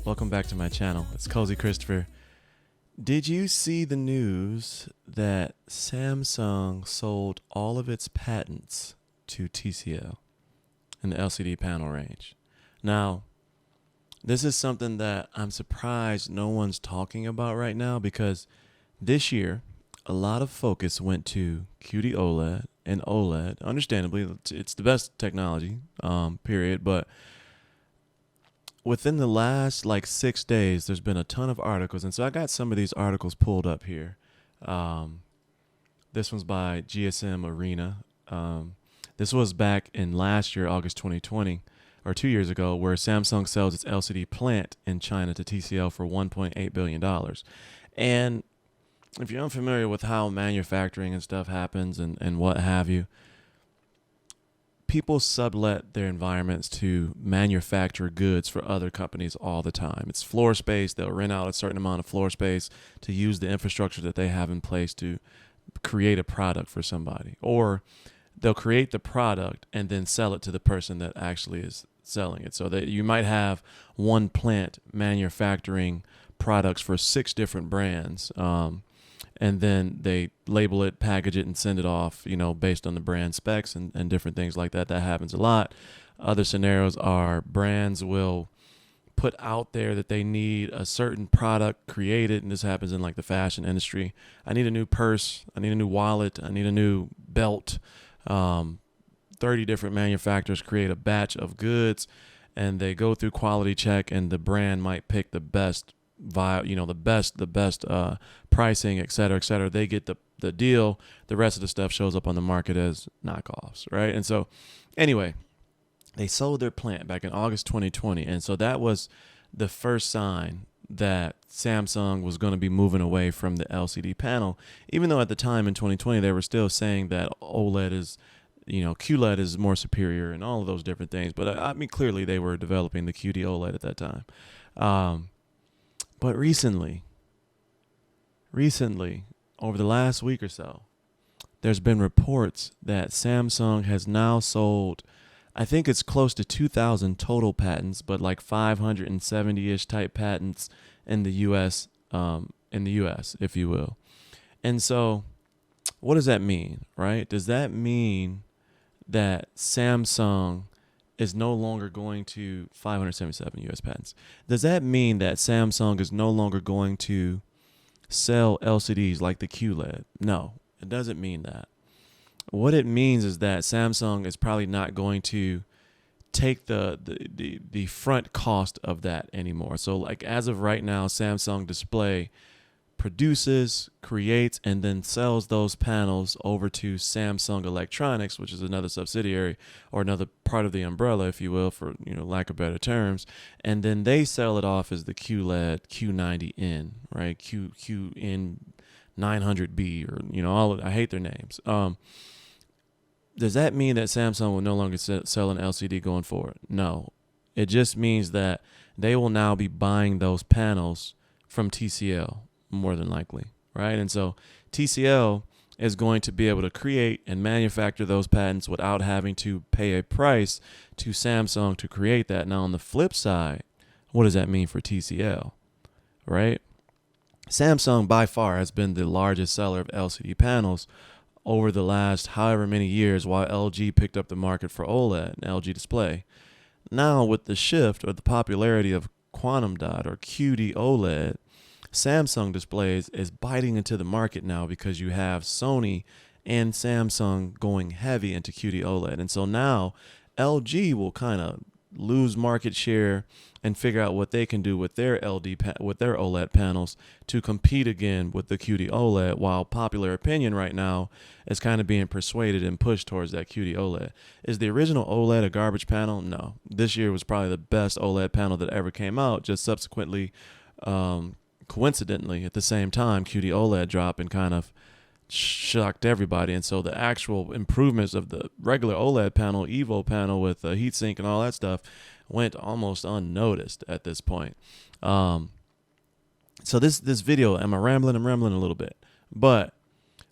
Welcome back to my channel. It's Cozy Christopher. Did you see the news that Samsung sold all of its patents to TCL in the LCD panel range? Now, this is something that I'm surprised no one's talking about right now because this year, a lot of focus went to Qd-OLED and OLED. Understandably, it's the best technology, period, but within the last 6 days, there's been a ton of articles. And so I got some of these articles pulled up here. This one's by GSM Arena. This was back in last year, August 2020, or 2 years ago, where Samsung sells its LCD plant in China to TCL for $1.8 billion. And if you're unfamiliar with how manufacturing and stuff happens and what have you, people sublet their environments to manufacture goods for other companies all the time. It's floor space. They'll rent out a certain amount of floor space to use the infrastructure that they have in place to create a product for somebody. Or they'll create the product and then sell it to the person that actually is selling it. So that you might have one plant manufacturing products for 6 different brands. And then they label it, package it, and send it off, based on the brand specs and different things like that. That happens a lot. Other scenarios are brands will put out there that they need a certain product created, and this happens in the fashion industry. I need a new purse. I need a new wallet. I need a new belt. 30 different manufacturers create a batch of goods, and they go through quality check, and the brand might pick the best the best pricing, et cetera, et cetera. They get the deal. The rest of the stuff shows up on the market as knockoffs, right? And so anyway, they sold their plant back in August 2020. And so that was the first sign that Samsung was going to be moving away from the LCD panel, even though at the time in 2020, they were still saying that OLED is, QLED is more superior and all of those different things. But I mean, clearly they were developing the Qd-OLED at that time. But recently, over the last week or so, there's been reports that Samsung has now sold, I think it's close to 2,000 total patents, but 570-ish type patents in the U.S., if you will. And so what does that mean, right? Does that mean that Samsung is no longer going to 577 U.S. patents? Does that mean that Samsung is no longer going to sell LCDs like the QLED? No, it doesn't mean that. What it means is that Samsung is probably not going to take the front cost of that anymore. So as of right now, Samsung Display produces, creates, and then sells those panels over to Samsung Electronics, which is another subsidiary or another part of the umbrella, if you will, for lack of better terms. And then they sell it off as the QLED Q90N, right? QN 900B, or all I hate their names. Does that mean that Samsung will no longer sell an LCD going forward? No. It just means that they will now be buying those panels from TCL, more than likely, right? And so TCL is going to be able to create and manufacture those patents without having to pay a price to Samsung to create that. Now, on the flip side, what does that mean for TCL, right? Samsung by far has been the largest seller of LCD panels over the last however many years, while LG picked up the market for OLED and LG Display. Now, with the shift or the popularity of quantum dot or Qd-OLED, Samsung Displays is biting into the market now because you have Sony and Samsung going heavy into Qd-OLED. And so now LG will kind of lose market share and figure out what they can do with their OLED panels to compete again with the Qd-OLED, while popular opinion right now is kind of being persuaded and pushed towards that Qd-OLED. Is the original OLED a garbage panel? No. This year was probably the best OLED panel that ever came out. Just subsequently, coincidentally, at the same time, Qd-OLED dropped and kind of shocked everybody. And so the actual improvements of the regular OLED panel, Evo panel with a heatsink and all that stuff, went almost unnoticed at this point. So this video, am I rambling? I'm rambling a little bit. But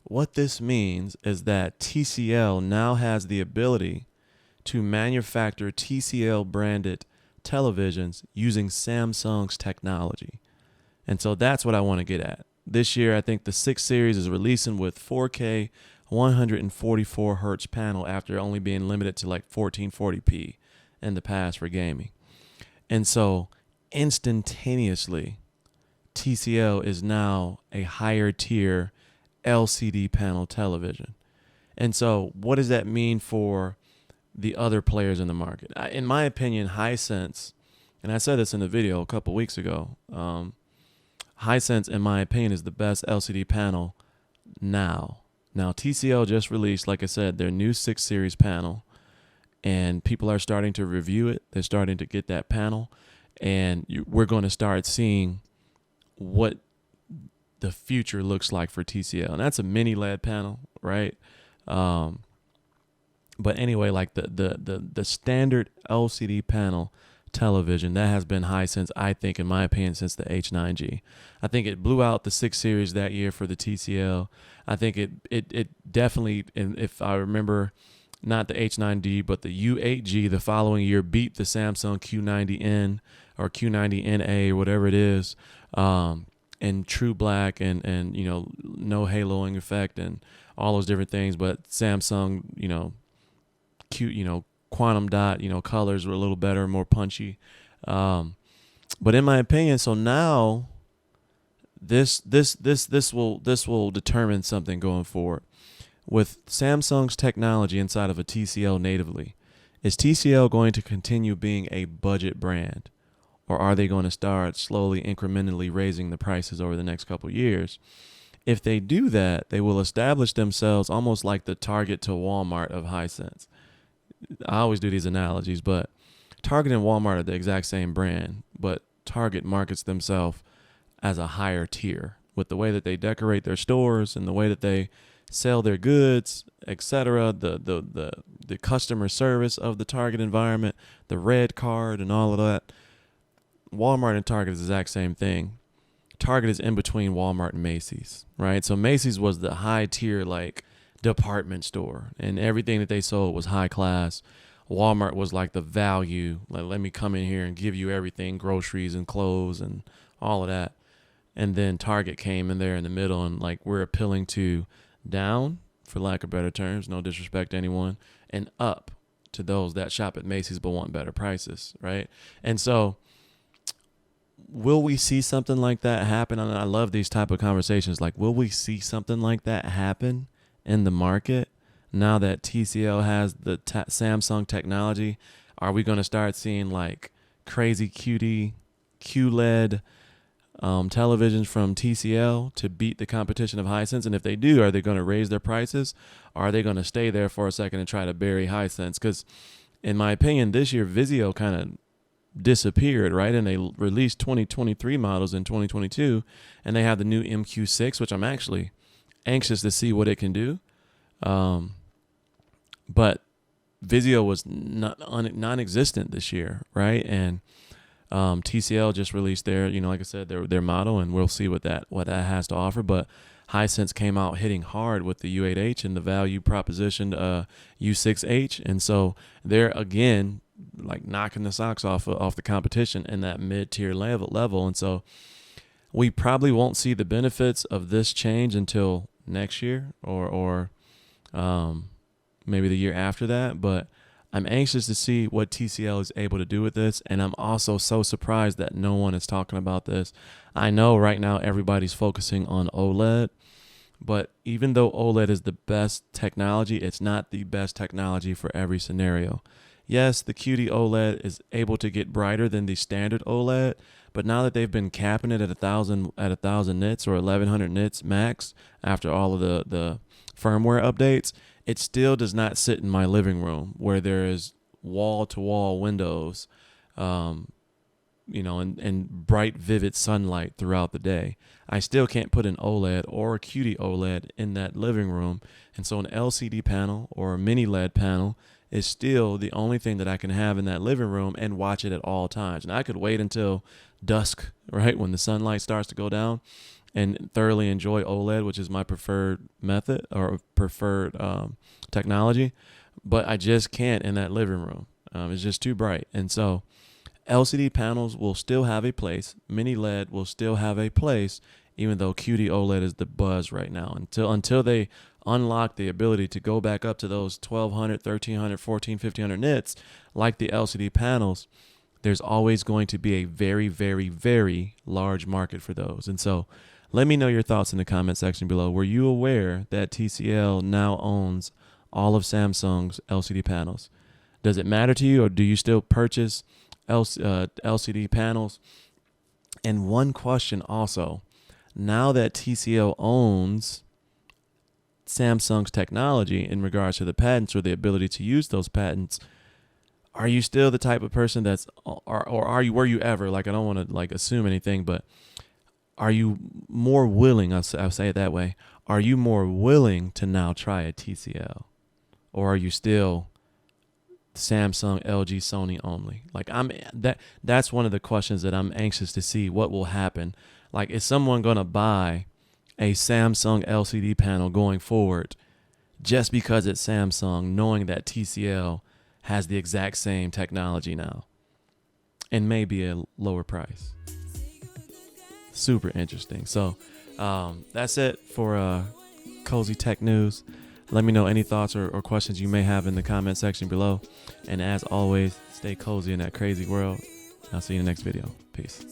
what this means is that TCL now has the ability to manufacture TCL branded televisions using Samsung's technology. And so that's what I want to get at. This year, I think the 6 series is releasing with 4K 144 hertz panel after only being limited to like 1440p in the past for gaming. And so instantaneously, TCL is now a higher tier LCD panel television. And so what does that mean for the other players in the market? In my opinion, Hisense, and I said this in a video a couple weeks ago, Hisense, in my opinion, is the best LCD panel now. Now, TCL just released, like I said, their new 6 series panel, and people are starting to review it. They're starting to get that panel, and we're going to start seeing what the future looks like for TCL. And that's a mini LED panel, right? But anyway, like the standard LCD panel television, that has been Hisense, I think, in my opinion, since the H9G. I think it blew out the 6 series that year for the TCL. I think it definitely, and if I remember, not the H9D, but the U8G the following year beat the Samsung Q90N or Q90NA or whatever it is, in true black and no haloing effect and all those different things. But Samsung, cute, quantum dot, colors were a little better, more punchy. But in my opinion, so now this will determine something going forward. With Samsung's technology inside of a TCL natively, is TCL going to continue being a budget brand, or are they going to start slowly, incrementally raising the prices over the next couple of years? If they do that, they will establish themselves almost like the Target to Walmart of Hisense. I always do these analogies, but Target and Walmart are the exact same brand, but Target markets themselves as a higher tier with the way that they decorate their stores and the way that they sell their goods, etc. The customer service of the Target environment, the red card and all of that. Walmart and Target is the exact same thing. Target is in between Walmart and Macy's, right? So Macy's was the high tier, like, department store, and everything that they sold was high class. Walmart was like the value, like, let me come in here and give you everything, groceries and clothes and all of that. And then Target came in there in the middle, and like, we're appealing to down, for lack of better terms, no disrespect to anyone, and up to those that shop at Macy's but want better prices, right? And so will we see something like that happen? And I love these type of conversations. Like, will we see something like that happen in the market now that TCL has the Samsung technology? Are we going to start seeing like crazy QD-OLED televisions from TCL to beat the competition of Hisense? And if they do, are they going to raise their prices? Or are they going to stay there for a second and try to bury Hisense? Because in my opinion, this year Vizio kind of disappeared, right? And they released 2023 models in 2022, and they have the new MQ6, which I'm actually anxious to see what it can do. But Vizio was non-existent this year, right? And TCL just released their, like I said, their model, and we'll see what that has to offer. But Hisense came out hitting hard with the U8H and the value propositioned U6H, and so they're again like knocking the socks off the competition in that mid-tier level. And so we probably won't see the benefits of this change until next year or maybe the year after that. But I'm anxious to see what TCL is able to do with this. And I'm also so surprised that no one is talking about this. I know right now everybody's focusing on OLED, but even though OLED is the best technology, it's not the best technology for every scenario. Yes, the Qd-OLED is able to get brighter than the standard OLED, but now that they've been capping it at 1,000 nits or 1,100 nits max after all of the firmware updates, it still does not sit in my living room where there is wall-to-wall windows, and bright, vivid sunlight throughout the day. I still can't put an OLED or a Qd-OLED in that living room, and so an LCD panel or a mini LED panel is still the only thing that I can have in that living room and watch it at all times. And I could wait until dusk, right, when the sunlight starts to go down, and thoroughly enjoy OLED, which is my preferred method or preferred technology. But I just can't in that living room. It's just too bright. And so LCD panels will still have a place. Mini LED will still have a place, even though Qd-OLED is the buzz right now. Until they unlock the ability to go back up to those 1200, 1300, 14, 1500 nits like the LCD panels, there's always going to be a very, very, very large market for those. And so let me know your thoughts in the comment section below. Were you aware that TCL now owns all of Samsung's LCD panels? Does it matter to you, or do you still purchase LCD panels? And one question also, now that TCL owns Samsung's technology in regards to the patents or the ability to use those patents, are you still the type of person that's, or were you ever, like, I don't want to like assume anything, but are you more willing, I'll say it that way, are you more willing to now try a TCL? Or are you still Samsung, LG, Sony only? Like, that's one of the questions that I'm anxious to see what will happen. Like, is someone going to buy a Samsung LCD panel going forward just because it's Samsung, knowing that TCL has the exact same technology now and maybe a lower price? Super interesting. So that's it for Cozy Tech News. Let me know any thoughts or questions you may have in the comment section below. And as always, stay cozy in that crazy world. I'll see you in the next video. Peace.